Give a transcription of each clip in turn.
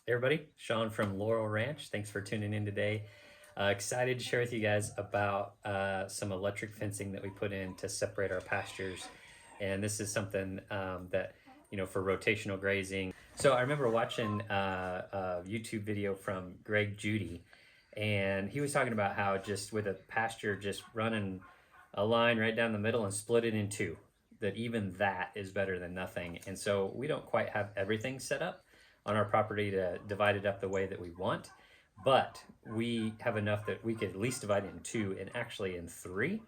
Everybody, Sean from Laurel Ranch. Thanks for tuning in today. Excited to share with you guys about some electric fencing that we put in to separate our pastures. And this is something that, for rotational grazing. So I remember watching a YouTube video from Greg Judy, and he was talking about how just with a pasture, just running a line right down the middle and split it in two, that even that is better than nothing. And so we don't quite have everything set up on our property to divide it up the way that we want, but we have enough that we could at least divide it in two and actually in three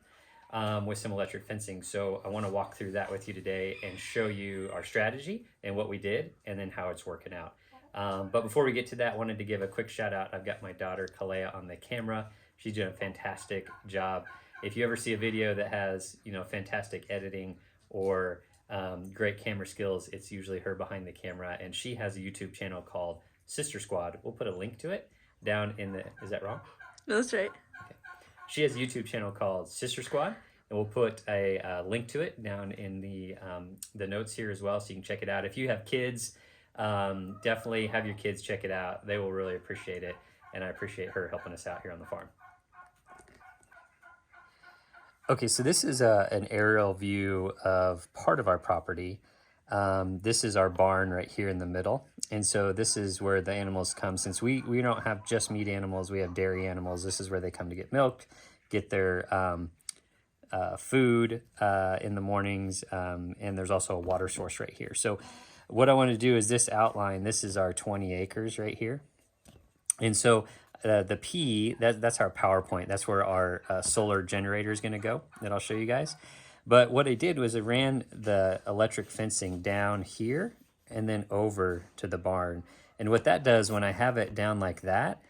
with some electric fencing. So I want to walk through that with you today and show you our strategy and what we did and then how it's working out. But before we get to that, I wanted to give a quick shout out. I've got my daughter Kalea on the camera. She's doing a fantastic job. If you ever see a video that has fantastic editing or great camera skills, it's usually her behind the camera, and she has a YouTube channel called Sister Squad. We'll put a link to it down in the, is that wrong? No, that's right. Okay. She has a YouTube channel called Sister Squad, and we'll put a link to it down in the notes here as well, so you can check it out. If you have kids, definitely have your kids check it out. They will really appreciate it, and I appreciate her helping us out here on the farm. Okay, so this is an aerial view of part of our property. This is our barn right here in the middle. And so this is where the animals come. Since we don't have just meat animals, we have dairy animals. This is where they come to get milk, get their food in the mornings, and there's also a water source right here. So what I want to do is this outline, this is our 20 acres right here. And so the P, that's our power point. That's where our solar generator is going to go that I'll show you guys. But what I did was I ran the electric fencing down here and then over to the barn. And what that does, when I have it down like that,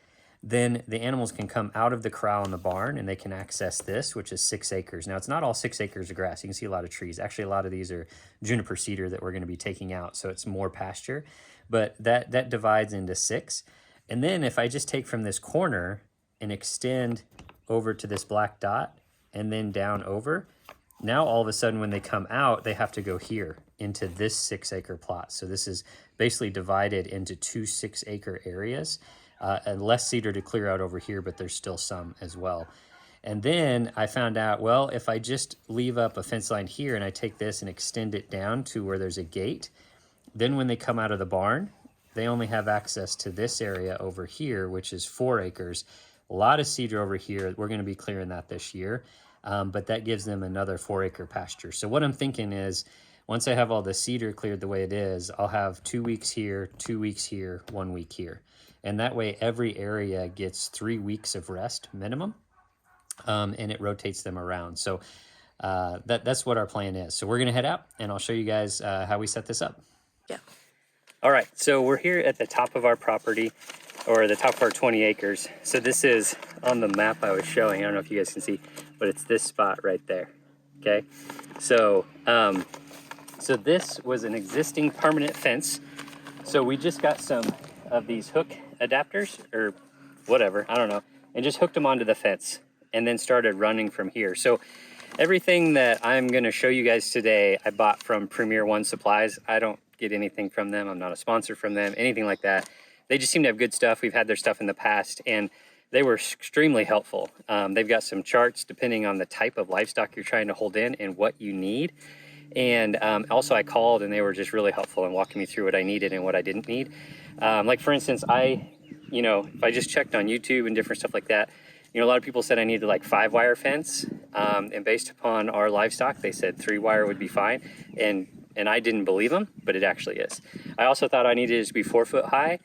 then the animals can come out of the corral in the barn and they can access this, which is 6 acres. Now, it's not all 6 acres of grass. You can see a lot of trees. Actually, a lot of these are juniper cedar that we're going to be taking out, so it's more pasture. But that divides into 6. And then if I just take from this corner and extend over to this black dot and then down over, now all of a sudden when they come out, they have to go here into this 6 acre plot. So this is basically divided into 2 6 acre areas, and less cedar to clear out over here, but there's still some as well. And then I found out, well, if I just leave up a fence line here and I take this and extend it down to where there's a gate, then when they come out of the barn, they only have access to this area over here, which is 4 acres. A lot of cedar over here. We're going to be clearing that this year, but that gives them another 4 acre pasture. So what I'm thinking is, once I have all the cedar cleared the way it is, I'll have 2 weeks here, 2 weeks here, 1 week here. And that way every area gets 3 weeks of rest minimum, and it rotates them around. So that's what our plan is. So we're going to head out and I'll show you guys how we set this up. Yeah. All right, so we're here at the top of our property, or the top of our 20 acres. So this is on the map I was showing. I don't know if you guys can see, but it's this spot right there, okay? So, so this was an existing permanent fence. So we just got some of these hook adapters, or whatever, I don't know, and just hooked them onto the fence and then started running from here. So everything that I'm gonna show you guys today, I bought from Premier One Supplies. I don't get anything from them. I'm not a sponsor from them, anything like that. They just seem to have good stuff. We've had their stuff in the past and they were extremely helpful. They've got some charts depending on the type of livestock you're trying to hold in and what you need. And also I called and they were just really helpful in walking me through what I needed and what I didn't need. Like for instance, if I just checked on YouTube and different stuff like that, a lot of people said I needed like 5-wire fence. And based upon our livestock, they said 3-wire would be fine. And I didn't believe them, but it actually is. I also thought I needed it to be 4 foot high.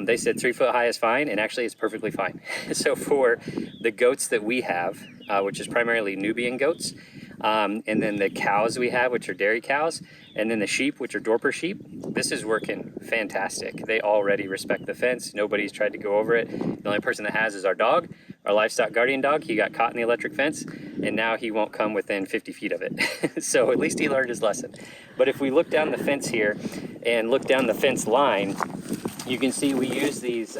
They said 3 foot high is fine, and actually it's perfectly fine. So for the goats that we have, which is primarily Nubian goats, and then the cows we have, which are dairy cows, and then the sheep, which are Dorper sheep, this is working fantastic. They already respect the fence. Nobody's tried to go over it. The only person that has is our dog, our livestock guardian dog. He got caught in the electric fence, and now he won't come within 50 feet of it. So at least he learned his lesson. But if we look down the fence here and look down the fence line, you can see we use these,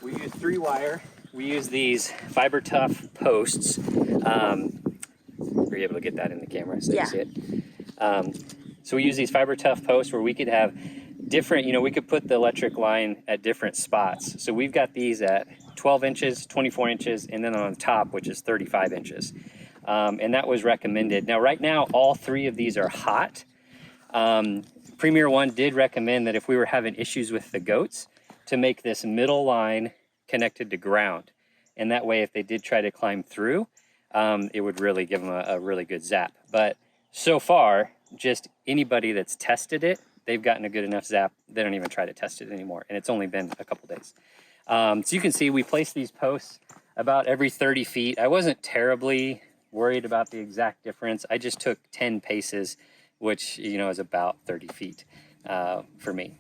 we use 3-wire. We use these fiber tough posts. Were you able to get that in the camera so you see it? So we use these fiber tough posts where we could have different, you know, we could put the electric line at different spots. So we've got these at 12 inches, 24 inches, and then on top, which is 35 inches. And that was recommended. Now, right now, all three of these are hot. Premier One did recommend that if we were having issues with the goats, to make this middle line connected to ground. And that way, if they did try to climb through, it would really give them a really good zap. But so far, just anybody that's tested it, they've gotten a good enough zap, they don't even try to test it anymore. And it's only been a couple days. So you can see we place these posts about every 30 feet. I wasn't terribly worried about the exact difference. I just took 10 paces, which, you know, is about 30 feet for me.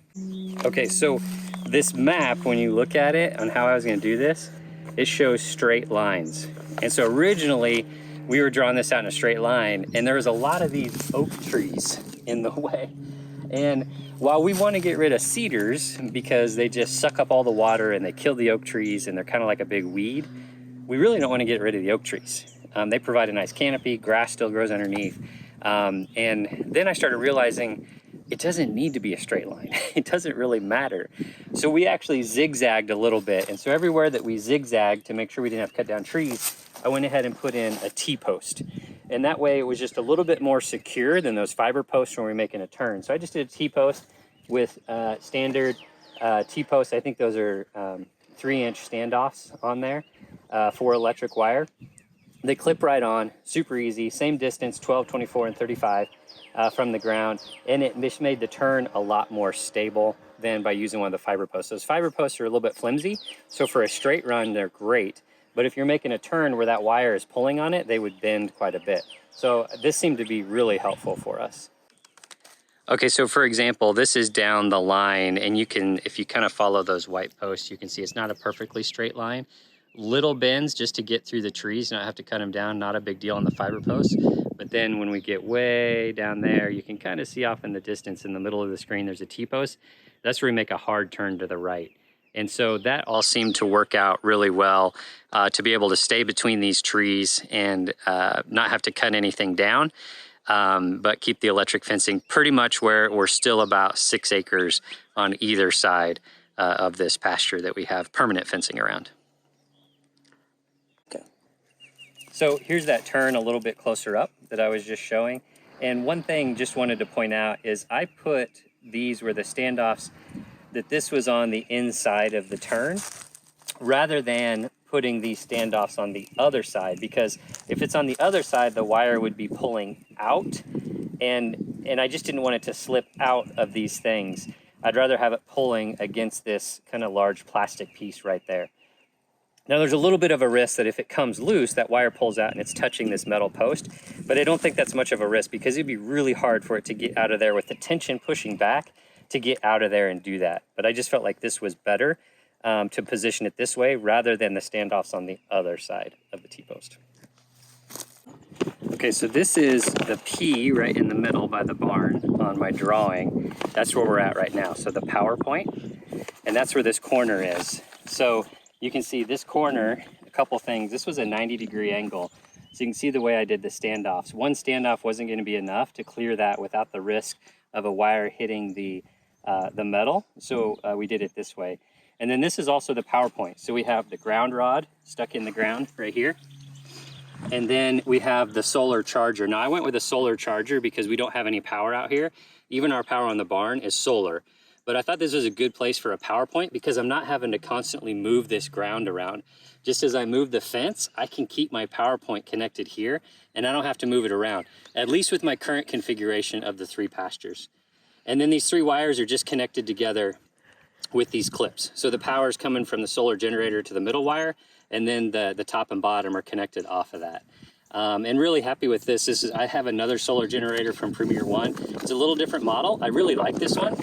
Okay, so this map, when you look at it on how I was gonna do this, it shows straight lines. And so originally we were drawing this out in a straight line, and there was a lot of these oak trees in the way. And while we want to get rid of cedars because they just suck up all the water and they kill the oak trees and they're kind of like a big weed, we really don't want to get rid of the oak trees. They provide a nice canopy, grass still grows underneath. And then I started realizing it doesn't need to be a straight line. It doesn't really matter. So we actually zigzagged a little bit. And so everywhere that we zigzagged to make sure we didn't have to cut down trees, I went ahead and put in a T-post. And that way it was just a little bit more secure than those fiber posts when we were making a turn. So I just did a T-post with standard T-posts. I think those are 3-inch standoffs on there for electric wire. They clip right on, super easy, same distance, 12, 24, and 35 from the ground. And it just made the turn a lot more stable than by using one of the fiber posts. Those fiber posts are a little bit flimsy, so for a straight run, they're great. But if you're making a turn where that wire is pulling on it, they would bend quite a bit. So this seemed to be really helpful for us. Okay, so for example, this is down the line, and you can, if you kind of follow those white posts, you can see it's not a perfectly straight line. Little bends just to get through the trees, not have to cut them down, not a big deal on the fiber posts. But then when we get way down there, you can kind of see off in the distance in the middle of the screen, there's a T-post. That's where we make a hard turn to the right. And so that all seemed to work out really well to be able to stay between these trees and not have to cut anything down, but keep the electric fencing pretty much where we're still about 6 acres on either side of this pasture that we have permanent fencing around. Okay. So here's that turn a little bit closer up that I was just showing. And one thing just wanted to point out is I put these where the standoffs, that this was on the inside of the turn rather than putting these standoffs on the other side, because if it's on the other side, the wire would be pulling out, and I just didn't want it to slip out of these things. I'd rather have it pulling against this kind of large plastic piece right there. Now there's a little bit of a risk that if it comes loose, that wire pulls out and it's touching this metal post, but I don't think that's much of a risk because it'd be really hard for it to get out of there with the tension pushing back to get out of there and do that. But I just felt like this was better to position it this way rather than the standoffs on the other side of the T-post. Okay, so this is the P right in the middle by the barn on my drawing. That's where we're at right now. So the power point, and that's where this corner is. So you can see this corner, a couple things. This was a 90-degree angle. So you can see the way I did the standoffs. One standoff wasn't going to be enough to clear that without the risk of a wire hitting the metal. So we did it this way. And then this is also the power point. So we have the ground rod stuck in the ground right here. And then we have the solar charger. Now I went with a solar charger because we don't have any power out here. Even our power on the barn is solar. But I thought this was a good place for a power point because I'm not having to constantly move this ground around. Just as I move the fence, I can keep my power point connected here and I don't have to move it around, at least with my current configuration of the 3 pastures. And then these 3 wires are just connected together with these clips. So the power is coming from the solar generator to the middle wire, and then the top and bottom are connected off of that. And really happy with this. I have another solar generator from Premier One. It's a little different model. I really like this one.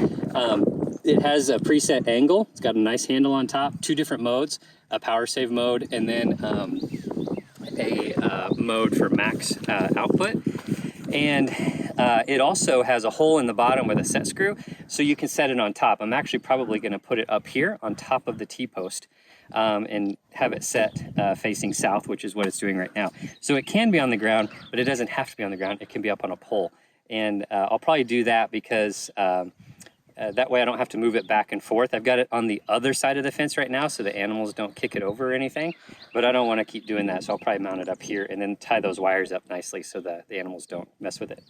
It has a preset angle. It's got a nice handle on top, 2 different modes, a power save mode, and then a mode for max output. And it also has a hole in the bottom with a set screw, so you can set it on top. I'm actually probably going to put it up here on top of the T-post and have it set facing south, which is what it's doing right now. So it can be on the ground, but it doesn't have to be on the ground. It can be up on a pole. And I'll probably do that because that way I don't have to move it back and forth. I've got it on the other side of the fence right now so the animals don't kick it over or anything, but I don't want to keep doing that, so I'll probably mount it up here and then tie those wires up nicely so that the animals don't mess with it.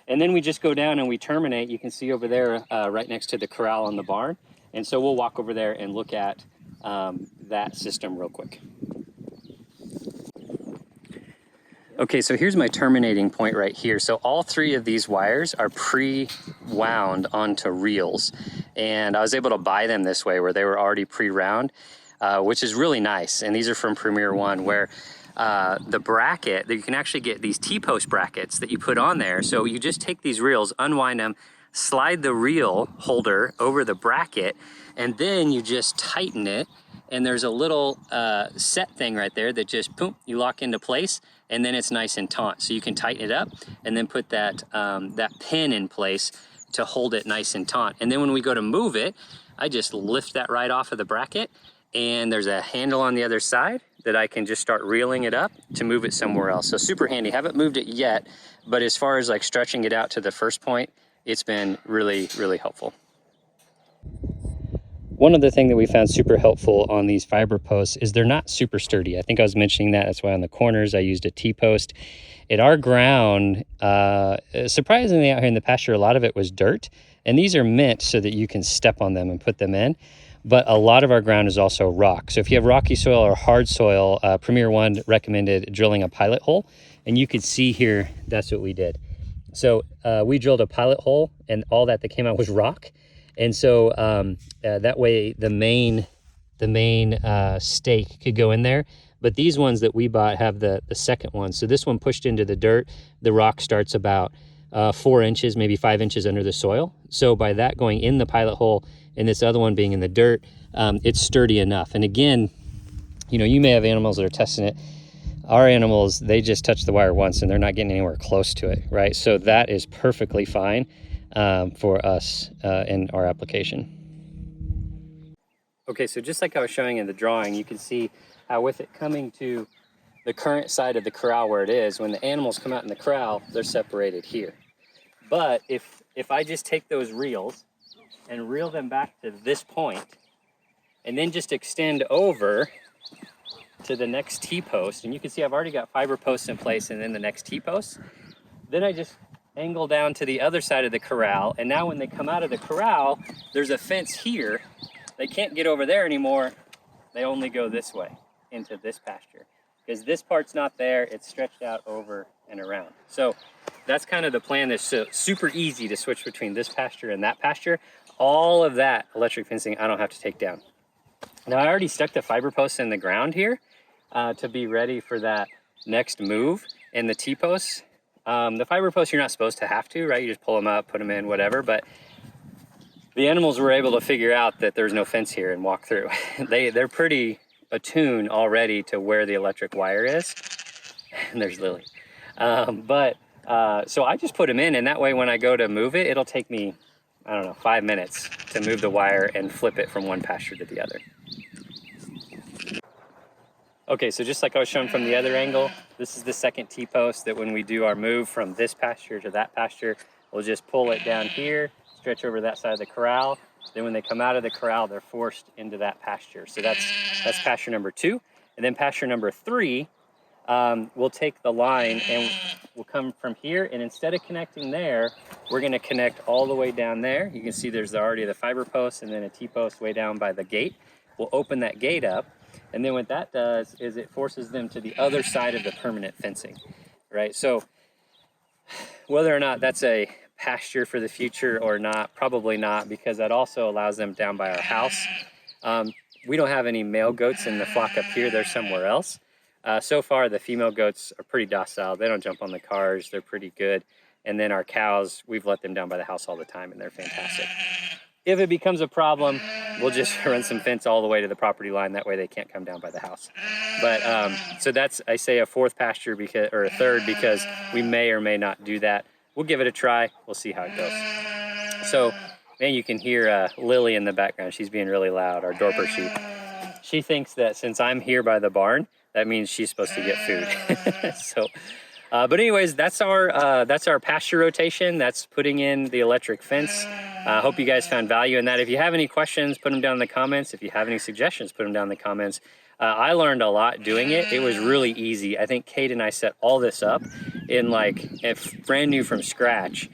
And then we just go down and we terminate. You can see over there right next to the corral on the barn. And so we'll walk over there and look at that system real quick. Okay, so here's my terminating point right here. So all three of these wires are pre-wound onto reels. And I was able to buy them this way where they were already pre-wound, which is really nice. And these are from Premier One, where the bracket, that you can actually get these T-post brackets that you put on there. So you just take these reels, unwind them, slide the reel holder over the bracket, and then you just tighten it. And there's a little set thing right there that just, boom, you lock into place, and then it's nice and taut. So you can tighten it up and then put that, that pin in place to hold it nice and taut. And then when we go to move it, I just lift that right off of the bracket, and there's a handle on the other side that I can just start reeling it up to move it somewhere else. So super handy. Haven't moved it yet, but as far as like stretching it out to the first point, it's been really, really helpful. One other thing that we found super helpful on these fiber posts is they're not super sturdy. I think I was mentioning that. That's why on the corners I used a T-post. At our ground, surprisingly out here in the pasture, a lot of it was dirt. And these are meant so that you can step on them and put them in. But a lot of our ground is also rock. So if you have rocky soil or hard soil, Premier One recommended drilling a pilot hole. And you could see here, that's what we did. So we drilled a pilot hole, and all that came out was rock. And so that way the main stake could go in there. But these ones that we bought have the second one. So this one pushed into the dirt, the rock starts about 4 inches, maybe 5 inches under the soil. So by that going in the pilot hole and this other one being in the dirt, it's sturdy enough. And again, you know, you may have animals that are testing it. Our animals, they just touch the wire once and they're not getting anywhere close to it, right? So that is perfectly fine for us in our application. Okay, so just like I was showing in the drawing, you can see how with it coming to the current side of the corral where it is, when the animals come out in the corral, they're separated here. But if I just take those reels and reel them back to this point, and then just extend over to the next T-post, and you can see I've already got fiber posts in place and then the next T-post, then I just angle down to the other side of the corral, and now when they come out of the corral, there's a fence here. They can't get over there anymore. They only go this way into this pasture because this part's not there. It's stretched out over and around. So that's kind of the plan. That's super easy to switch between this pasture and that pasture. All of that electric fencing I don't have to take down. Now I already stuck the fiber posts in the ground here to be ready for that next move. And the T-posts, the fiber posts you're not supposed to have to, right? You just pull them up, put them in, whatever. But the animals were able to figure out that there's no fence here and walk through. They're pretty attuned already to where the electric wire is. And there's Lily. So I just put them in, and that way when I go to move it, it'll take me, I don't know, 5 minutes to move the wire and flip it from one pasture to the other. Okay, so just like I was showing from the other angle, this is the second T-post that when we do our move from this pasture to that pasture, we'll just pull it down here, stretch over that side of the corral. Then when they come out of the corral, they're forced into that pasture. So that's pasture number 2. And then pasture number 3, we'll take the line and we'll come from here. And instead of connecting there, we're gonna connect all the way down there. You can see there's already the fiber post and then a T-post way down by the gate. We'll open that gate up. And then what that does is it forces them to the other side of the permanent fencing, right? So whether or not that's a pasture for the future or not, probably not, because that also allows them down by our house. We don't have any male goats in the flock up here. They're somewhere else. So far, the female goats are pretty docile. They don't jump on the cars. They're pretty good. And then our cows, we've let them down by the house all the time, and they're fantastic. If it becomes a problem, we'll just run some fence all the way to the property line. That way they can't come down by the house. But so that's, I say, a fourth pasture because, or a third, because we may or may not do that. We'll give it a try. We'll see how it goes. So, man, you can hear Lily in the background. She's being really loud, our Dorper sheep. She thinks that since I'm here by the barn, that means she's supposed to get food. So But anyways, that's our pasture rotation. That's putting in the electric fence. Hope you guys found value in that. If you have any questions, put them down in the comments. If you have any suggestions, put them down in the comments. I learned a lot doing it. It was really easy. I think Kate and I set all this up in brand new from scratch,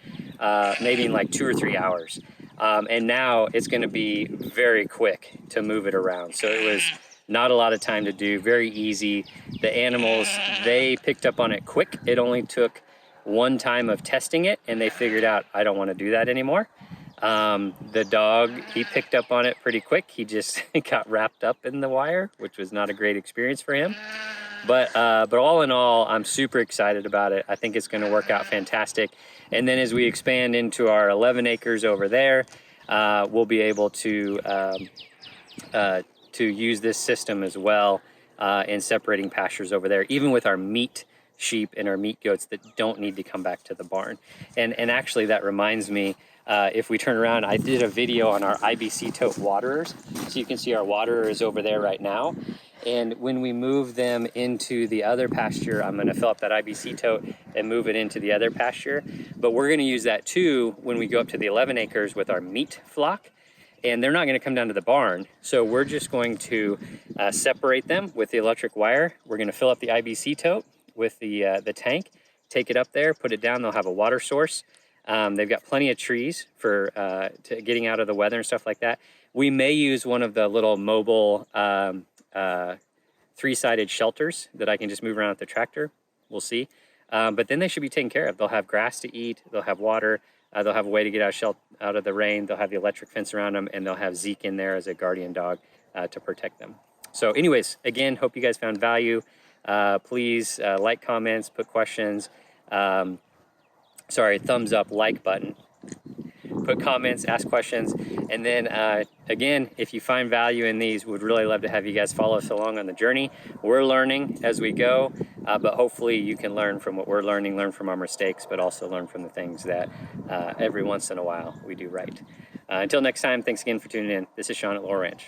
maybe in like 2 or 3 hours. And now it's going to be very quick to move it around. So it was not a lot of time to do, very easy. The animals, they picked up on it quick. It only took one time of testing it and they figured out, I don't want to do that anymore. The dog, he picked up on it pretty quick. He just got wrapped up in the wire, which was not a great experience for him. But all in all, I'm super excited about it. I think it's going to work out fantastic. And then as we expand into our 11 acres over there, we'll be able to use this system as well in separating pastures over there, even with our meat sheep and our meat goats that don't need to come back to the barn. And actually that reminds me, if we turn around, I did a video on our IBC tote waterers. So you can see our waterer is over there right now. And when we move them into the other pasture, I'm gonna fill up that IBC tote and move it into the other pasture. But we're gonna use that too when we go up to the 11 acres with our meat flock. And they're not gonna come down to the barn. So we're just going to separate them with the electric wire. We're gonna fill up the IBC tote with the tank, take it up there, put it down. They'll have a water source. They've got plenty of trees for getting out of the weather and stuff like that. We may use one of the little mobile three-sided shelters that I can just move around with the tractor. We'll see. But then they should be taken care of. They'll have grass to eat. They'll have water. They'll have a way to get out of the rain. They'll have the electric fence around them, and they'll have Zeke in there as a guardian dog to protect them. So anyways, again, hope you guys found value. Please like, comments, put questions. Thumbs up, like button. Put comments, ask questions. And then again, if you find value in these, would really love to have you guys follow us along on the journey. We're learning as we go, but hopefully you can learn from what we're learning, learn from our mistakes, but also learn from the things that every once in a while we do right. Until next time, thanks again for tuning in. This is Sean at Laurel Ranch.